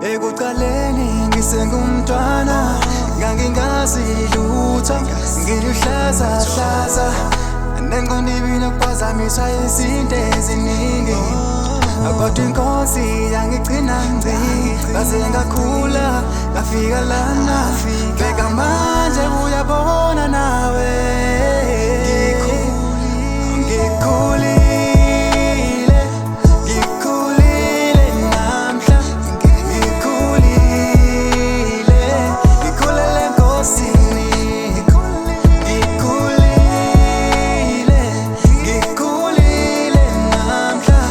Ekuqaleni ngisengumntwana ngangingazi lutho, ngiluhlaza hlaza nengqondo ibinokuphazamiswa izinto eziningi. Kodwa inkosi yangigcina ngci, ngaze ngakhula ngafika lana, bheka manje uyabona nawe ngikhulile, ngikhulile namhla, ngikhulile, ngikhulele enkosini, ngikhulile, ngikhulile namhla,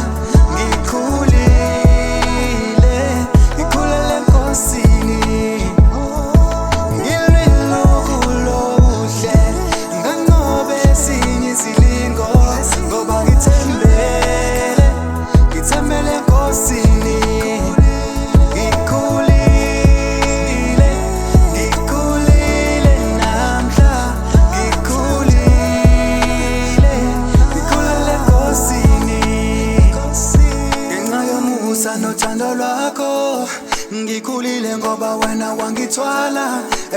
ngikhulile, ngikhulele enkosini. Ngililokhu lokuhle nganqobe esinye isilingo, ngoba ngithembele enkosini. Ngikhulile, ngikhulile namhla, ngikhulile, ngikhulele enkosini. Ngenxa yomusa nothando lwakho ngikhulile, ngoba wena wangithwala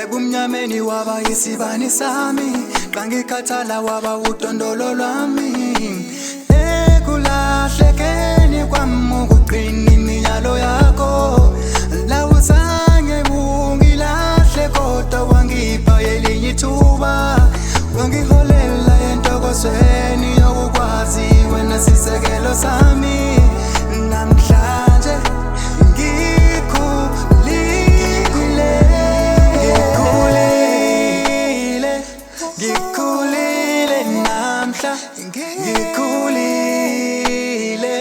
ebumnyameni waba yisibani sami, ngangikhathala waba udondolo lwami. Ekulahlekeni kwami ukuqina imiyalo yakho, lawuzange ungilahle kodwa wangipha elinye ithuba, wangiholela entokozweni yokukwazi wena sisekelo sami. Namhlanje ngikhulile, ngikhulile, ngikhulile namhla, ngikhulile,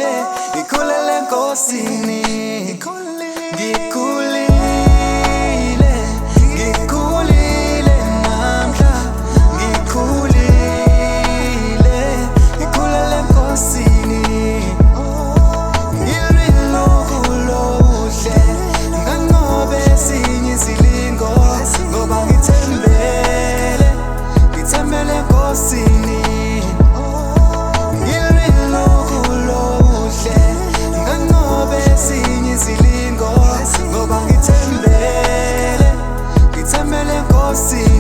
ngikhulele enkosini. Ngikhulile, ngikhulile namhla, ngikhulile, ngikhulele enkosini. Ngililokhu lokuhle nganqobe esinye isilingo, ngoba ngithembele enkosini. Ngililokhu lokuhle nganqobe esinye isilingo, ngoba ngithembele enkosini.